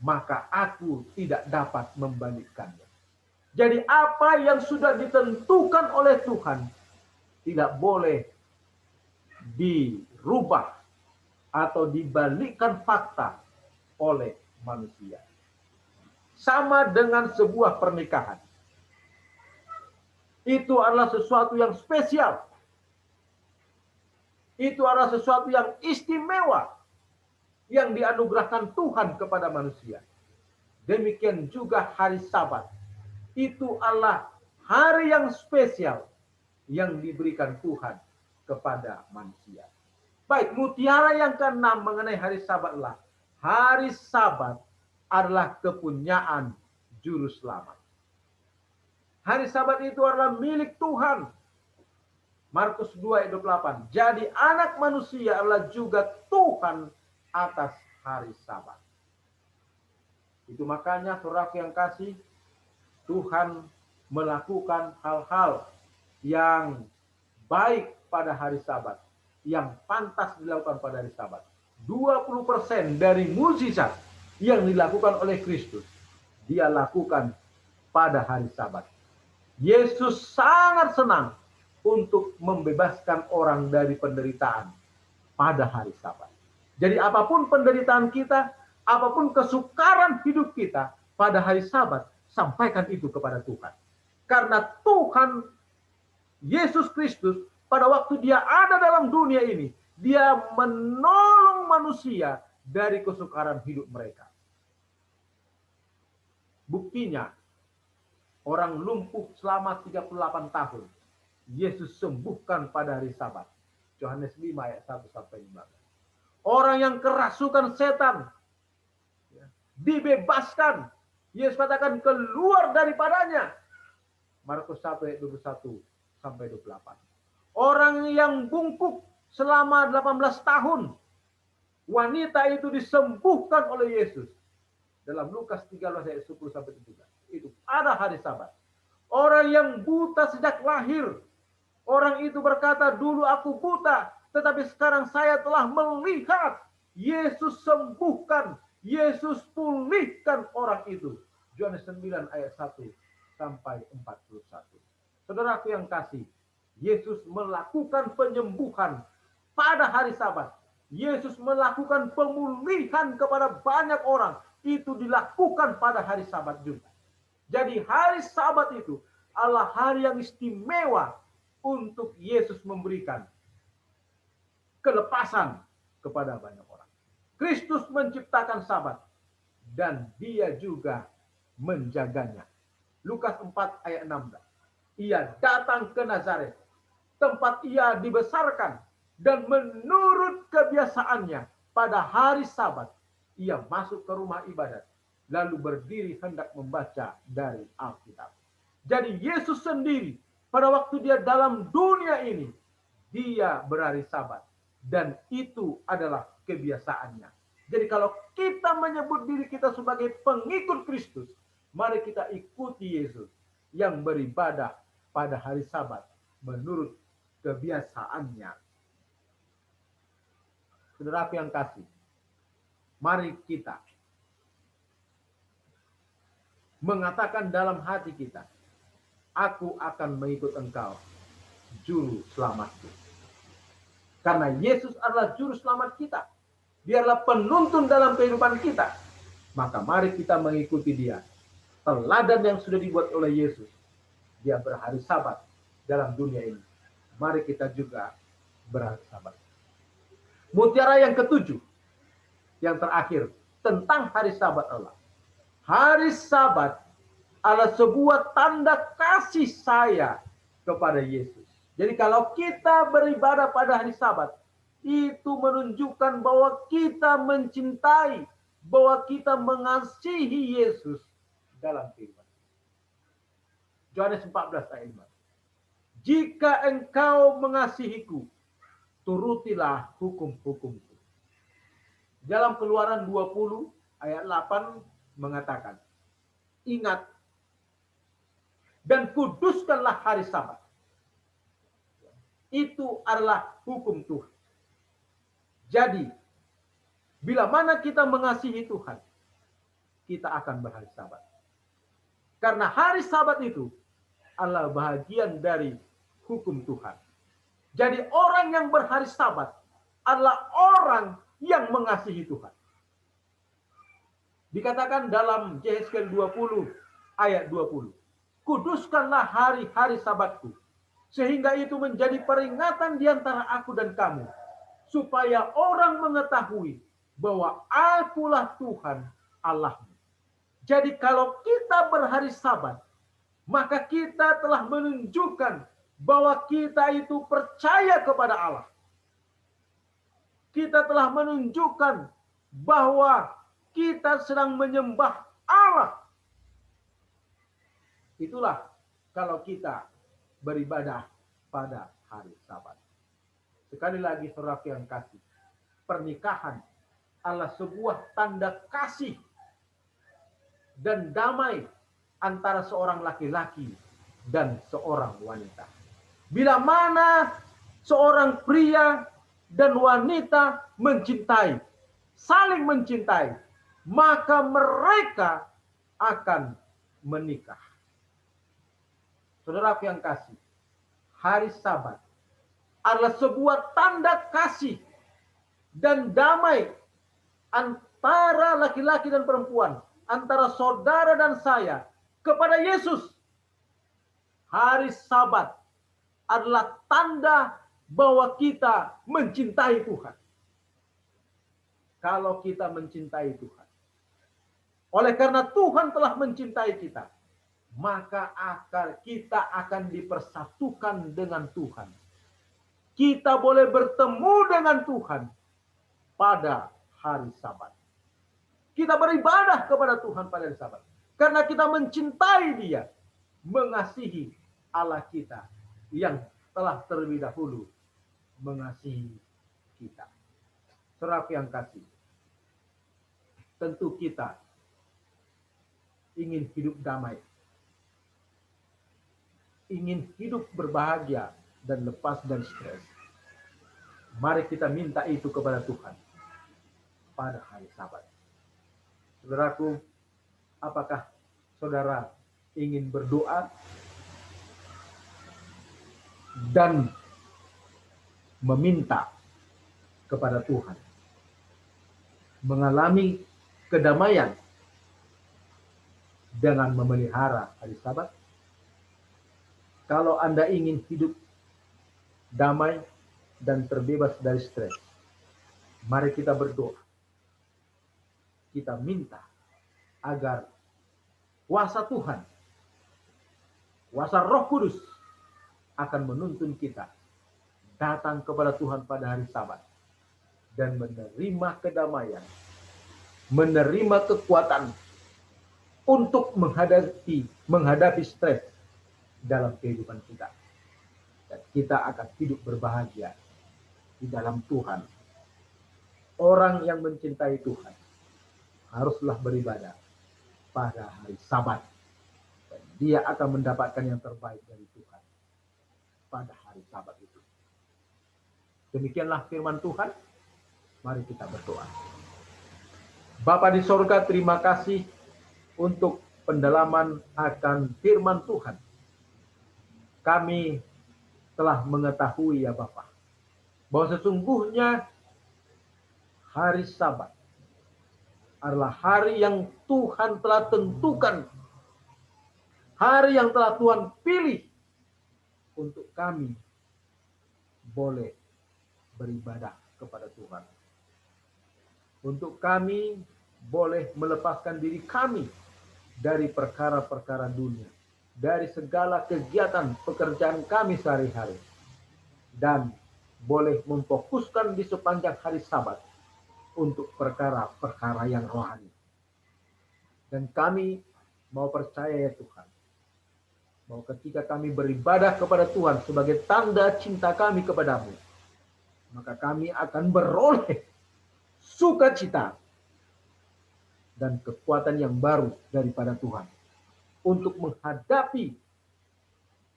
maka aku tidak dapat membalikkannya. Jadi apa yang sudah ditentukan oleh Tuhan tidak boleh dirubah atau dibalikkan fakta oleh manusia. Sama dengan sebuah pernikahan. Itu adalah sesuatu yang spesial. Itu adalah sesuatu yang istimewa yang dianugerahkan Tuhan kepada manusia. Demikian juga hari Sabat. Itu adalah hari yang spesial yang diberikan Tuhan kepada manusia. Baik, mutiara yang keenam mengenai hari Sabat adalah hari Sabat adalah kepunyaan Juru Selamat. Hari Sabat itu adalah milik Tuhan. Markus 2 ayat 28. Jadi anak manusia adalah juga Tuhan atas hari Sabat. Itu makanya saudaraku yang kasih, Tuhan melakukan hal-hal yang baik pada hari Sabat, yang pantas dilakukan pada hari Sabat. 20% dari mukjizat yang dilakukan oleh Kristus, dia lakukan pada hari Sabat. Yesus sangat senang untuk membebaskan orang dari penderitaan pada hari Sabat. Jadi apapun penderitaan kita, apapun kesukaran hidup kita pada hari Sabat, sampaikan itu kepada Tuhan. Karena Tuhan Yesus Kristus pada waktu dia ada dalam dunia ini, dia menolong manusia dari kesukaran hidup mereka. Buktinya, orang lumpuh selama 38 tahun, Yesus sembuhkan pada hari Sabat. Yohanes 5 ayat 1 sampai 15. Orang yang kerasukan setan dibebaskan. Yesus katakan keluar daripadanya. Markus 1 ayat 21 sampai 28. Orang yang bungkuk selama 18 tahun, wanita itu disembuhkan oleh Yesus. Dalam Lukas 13 ayat 10 sampai 13. Itu pada hari Sabat. Orang yang buta sejak lahir, orang itu berkata, dulu aku buta, tetapi sekarang saya telah melihat. Yesus sembuhkan, Yesus pulihkan orang itu. Yohanes 9 ayat 1 sampai 41. Saudaraku yang kasih, Yesus melakukan penyembuhan pada hari Sabat. Yesus melakukan pemulihan kepada banyak orang. Itu dilakukan pada hari Sabat juga. Jadi hari Sabat itu adalah hari yang istimewa untuk Yesus memberikan kelepasan kepada banyak orang. Kristus menciptakan Sabat dan dia juga menjaganya. Lukas 4 ayat 16. Ia datang ke Nazaret, tempat ia dibesarkan, dan menurut kebiasaannya pada hari Sabat ia masuk ke rumah ibadat, lalu berdiri hendak membaca dari Alkitab. Jadi Yesus sendiri pada waktu dia dalam dunia ini, dia berhari Sabat. Dan itu adalah kebiasaannya. Jadi kalau kita menyebut diri kita sebagai pengikut Kristus, Mari kita ikuti Yesus yang beribadah pada hari Sabat menurut kebiasaannya. Saudaraku yang kasih, mari kita mengatakan dalam hati kita, aku akan mengikut Engkau, Juru Selamatku. Karena Yesus adalah Juru Selamat kita. Biarlah penuntun dalam kehidupan kita. Maka mari kita mengikuti Dia. Teladan yang sudah dibuat oleh Yesus. Dia berhari Sabat dalam dunia ini. Mari kita juga berhari Sabat. Mutiara yang ketujuh, yang terakhir, tentang hari Sabat Allah. Hari Sabat adalah sebuah tanda kasih saya kepada Yesus. Jadi kalau kita beribadah pada hari Sabat, itu menunjukkan bahwa kita mencintai, bahwa kita mengasihi Yesus dalam kehidupan. Yohanes 14 ayat 5. Jika engkau mengasihiku, turutilah hukum-hukumku. Dalam Keluaran 20 ayat 8 mengatakan, ingat dan kuduskanlah hari Sabat. Itu adalah hukum Tuhan. Jadi, bila mana kita mengasihi Tuhan, kita akan berhari Sabat. Karena hari Sabat itu adalah bahagian dari hukum Tuhan. Jadi orang yang berhari Sabat adalah orang yang mengasihi Tuhan. Dikatakan dalam Yehezkiel 20 ayat 20. Kuduskanlah hari-hari Sabatku, sehingga itu menjadi peringatan di antara aku dan kamu, supaya orang mengetahui bahwa akulah Tuhan Allahmu. Jadi kalau kita berhari Sabat, maka kita telah menunjukkan bahwa kita itu percaya kepada Allah. Kita telah menunjukkan bahwa kita sedang menyembah Allah. Itulah kalau kita beribadah pada hari Sabat. Sekali lagi saudara yang kasih, pernikahan adalah sebuah tanda kasih dan damai antara seorang laki-laki dan seorang wanita. Bila mana seorang pria dan wanita mencintai, saling mencintai, maka mereka akan menikah. Saudara yang kasih, hari Sabat adalah sebuah tanda kasih dan damai antara laki-laki dan perempuan, antara saudara dan saya kepada Yesus. Hari Sabat adalah tanda bahwa kita mencintai Tuhan. Kalau kita mencintai Tuhan, oleh karena Tuhan telah mencintai kita, maka kita akan dipersatukan dengan Tuhan. Kita boleh bertemu dengan Tuhan pada hari Sabat. Kita beribadah kepada Tuhan pada hari Sabat. Karena kita mencintai Dia, mengasihi Allah kita yang telah terlebih dahulu mengasihi kita. Saudara yang kasih, tentu kita ingin hidup damai, ingin hidup berbahagia dan lepas dari stres. Mari kita minta itu kepada Tuhan pada hari Sabat. Saudaraku, apakah saudara ingin berdoa dan meminta kepada Tuhan mengalami kedamaian dengan memelihara hari Sabat? Kalau Anda ingin hidup damai dan terbebas dari stres, mari kita berdoa. Kita minta agar kuasa Tuhan, kuasa Roh Kudus akan menuntun kita datang kepada Tuhan pada hari Sabat dan menerima kedamaian, menerima kekuatan untuk menghadapi stres dalam kehidupan kita. Dan kita akan hidup berbahagia di dalam Tuhan. Orang yang mencintai Tuhan haruslah beribadah pada hari Sabat. Dan dia akan mendapatkan yang terbaik dari Tuhan pada hari Sabat itu. Demikianlah firman Tuhan. Mari kita berdoa. Bapa di sorga, terima kasih untuk pendalaman akan firman Tuhan. Kami telah mengetahui ya Bapa, bahwa sesungguhnya hari Sabat adalah hari yang Tuhan telah tentukan, hari yang telah Tuhan pilih untuk kami boleh beribadah kepada Tuhan. Untuk kami boleh melepaskan diri kami dari perkara-perkara dunia, dari segala kegiatan pekerjaan kami sehari-hari, dan boleh memfokuskan di sepanjang hari Sabat untuk perkara-perkara yang rohani. Dan kami mau percaya ya Tuhan, bahwa ketika kami beribadah kepada Tuhan sebagai tanda cinta kami kepadamu, maka kami akan beroleh sukacita dan kekuatan yang baru daripada Tuhan untuk menghadapi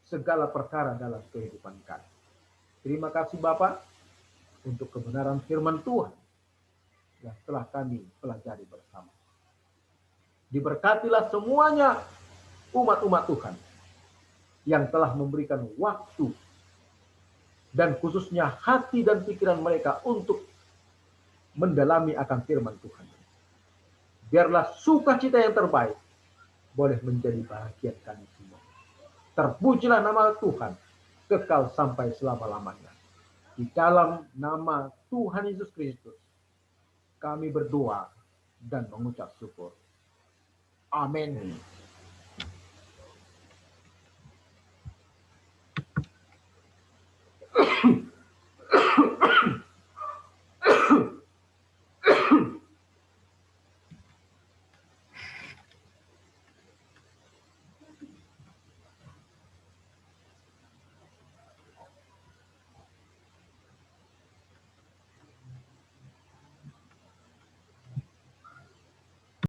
segala perkara dalam kehidupan kami. Terima kasih Bapa untuk kebenaran firman Tuhan yang telah kami pelajari bersama. Diberkatilah semuanya umat-umat Tuhan yang telah memberikan waktu dan khususnya hati dan pikiran mereka untuk mendalami akan firman Tuhan. Biarlah sukacita yang terbaik boleh menjadi bahagia kami semua. Terpujilah nama Tuhan kekal sampai selama-lamanya. Di dalam nama Tuhan Yesus Kristus kami berdoa dan mengucap syukur. Amin.